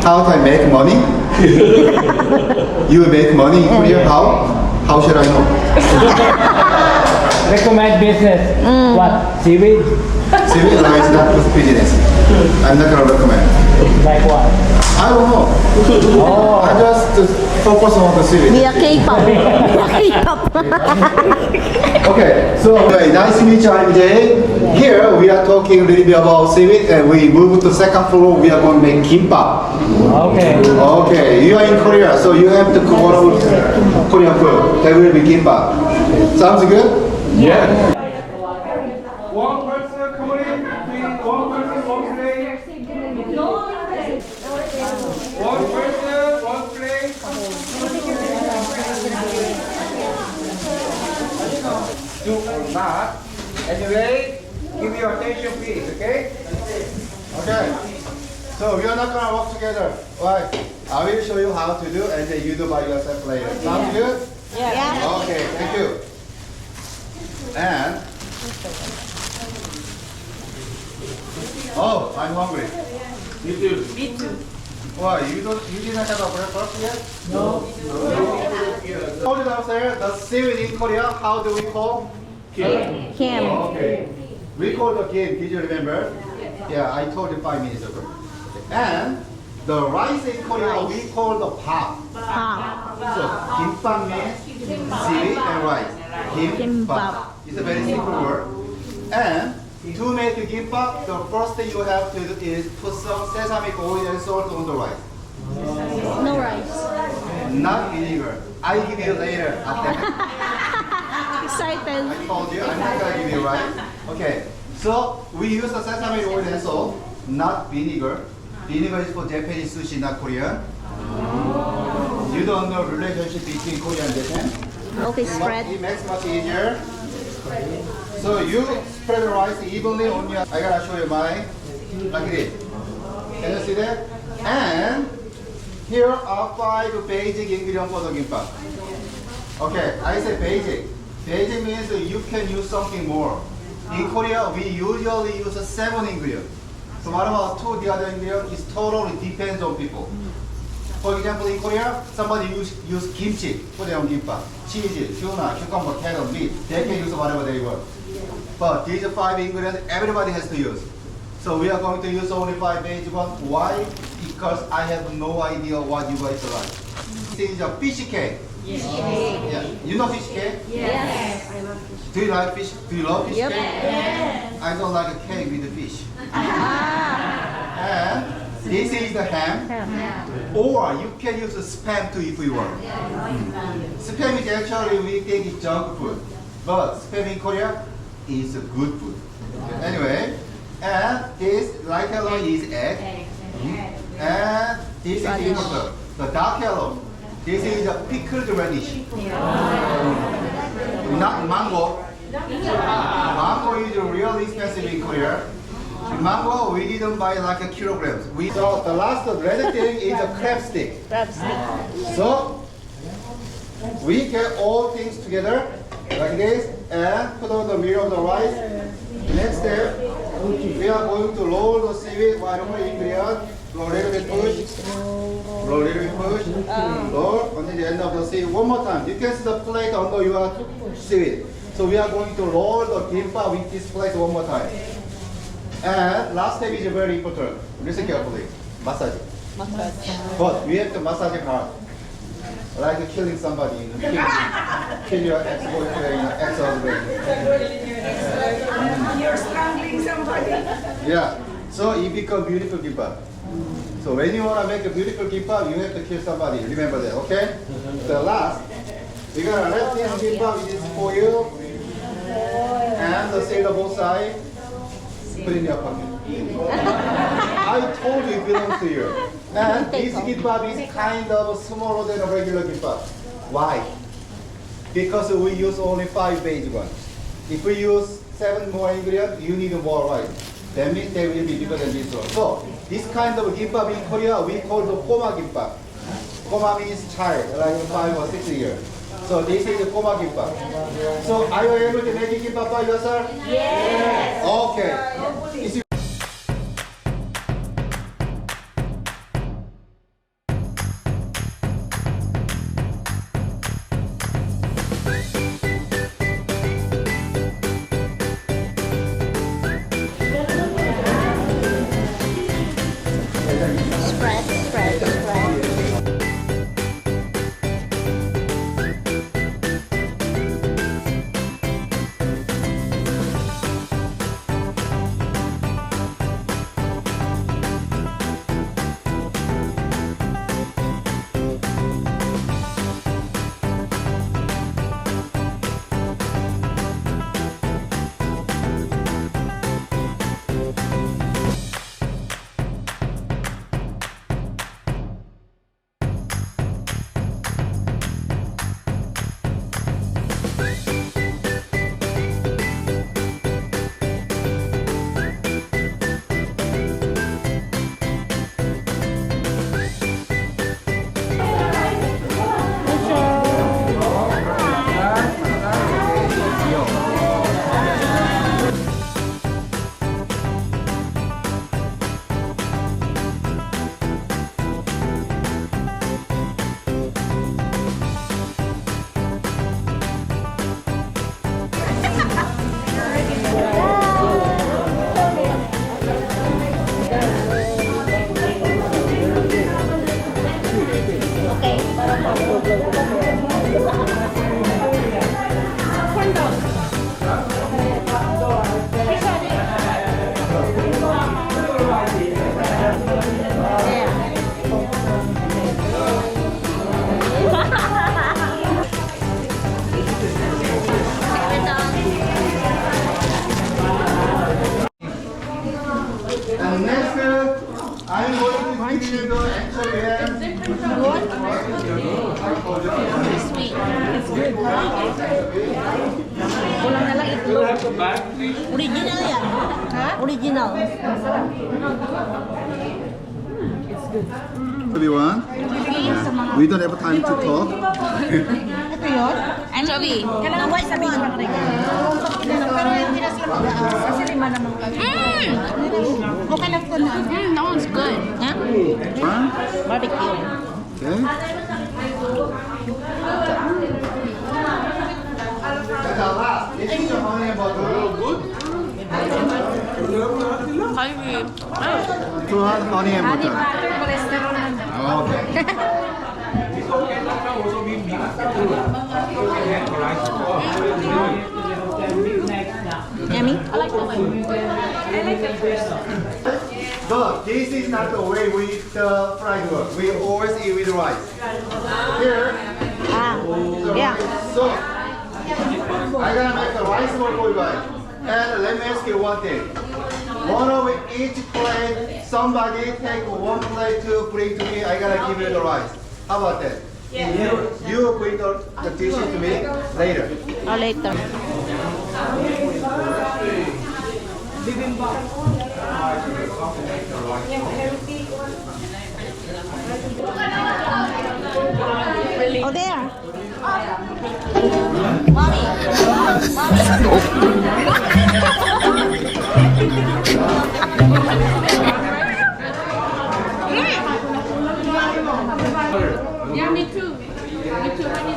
How can I make money? You make money in Korea? How? How should I know? Recommend business. What? Seaweed? Seaweed is not good business. I'm not gonna recommend. Like what? I don't know. Oh. I just focus on the seaweed. Via K-pop. Okay, so nice to meet you. I'm Jay. Here we are talking a little bit about seaweed, and we move to second floor. We are going to make kimbap. Okay. Okay, you are in Korea, so you have to cook one of Korean food. That will be kimbap. Sounds good? Yeah. One person come in, please. One person, one plate. One person, one plate. Do or not. Anyway, give me your attention, please. Okay? Okay. So we are not gonna work together. Why? I will show you how to do, and then you do by yourself later. Sounds good? Yeah. Okay. Thank you. And oh, I'm hungry. Me too. Why? You didn't have a breakfast yet? No. Told you downstairs, the seaweed in Korea, how do we call? Kim. Okay. We call the kim, did you remember? Yeah, I told you 5 minutes ago. And the rice in Korea, we call the pap. So, gimbap means seaweed and rice. Gimbap. It's a very simple word. And to make a gimbap, the first thing you have to do is put some sesame oil and salt on the rice. No rice. Not vinegar. I give you later. Excited. I told you, I'm not gonna give you rice. Okay, so we use the sesame oil and salt, not vinegar. Vinegar is for Japanese sushi, not Korean. You don't know relationship between Korea and Japan? Okay, spread. It makes much easier. So you spread the rice evenly on your. I gotta show you mine. Like this. Can you see that? And here are 5 basic ingredients for the gimbap. Okay, I say basic. Basic means you can use something more. In Korea, we usually use 7 ingredients. So what about 2 the other ingredients? It totally depends on people. For example, in Korea, somebody use kimchi for their own gimbap. Cheese, tuna, cucumber, carrot, meat. They can use whatever they want. But these 5 ingredients everybody has to use. So we are going to use only 5 basic ones. Why? Because I have no idea what you guys like. This is a fish cake. Yes. Yeah. You know fish cake? Yes. Do you like fish? Do you love fish Yep. cake? Yes. I don't like a cake with the fish. And this is the ham. Or you can use spam too if you want. Spam is actually we think it's junk food. But spam in Korea is a good food. Anyway, and this light yellow is egg. And this is important. The dark yellow. This is a pickled radish. Not mango. Mango is really expensive in Korea. Mango we didn't buy like a kilograms. So the last red thing is a crab stick. So we get all things together like this and put on the middle of the rice. Next step, we are going to roll the seaweed, whatever ingredient. Roll a little bit push. Roll a little bit push. Roll until the end of the seaweed. One more time. You can see the plate under your seaweed. So we are going to roll the gimbap with this plate one more time. And last step is very important. Listen carefully. Massage. But we have to massage it hard. Like killing somebody. Kill your ex-boyfriend, ex-husband. You're strangling somebody. Yeah. So it becomes beautiful gimbap. So when you want to make a beautiful gimbap, you have to kill somebody. Remember that, okay? The last, we're gonna let this gimbap with this foil and the seal both sides. Put in your pocket. I told you it belongs to you. And this gimbap is kind of smaller than a regular gimbap. Why? Because we use only 5 basic ones. If we use 7 more ingredients, you need more rice. That means they will be bigger than this one. So this kind of gimbap in Korea we call the koma gimbap. Koma means child, like 5 or 6 years. So this is the koma gimbap. So are you able to make a gimbap by yourself? Yes. Okay. Is Sweet. It's good. Kulang na lang itlog. Original yan. Ha? Original. Everyone, we don't have time to talk. Ito yun? Anchovy. Kailangan ba sabihin ko rin? Pero hindi na sila mag-aas. Kasi lima naman kami. Okay lang po na. That one's good. Huh? One, Barbecue. okay. That's our last. This is the honey and butter. Two honey and butter. Okay. Yummy? I like the way. I like the But this is not the way we eat the fried one. We always eat with rice. Here, Ah, the yeah. rice. So, I'm gonna make a rice bowl for you guys. And let me ask you one thing. One of each plate, somebody take one plate to bring to me. I gotta give you the rice. How about that? You bring the dishes to me later. Or later. Oh, there. Mommy. Yeah, me too. Me too.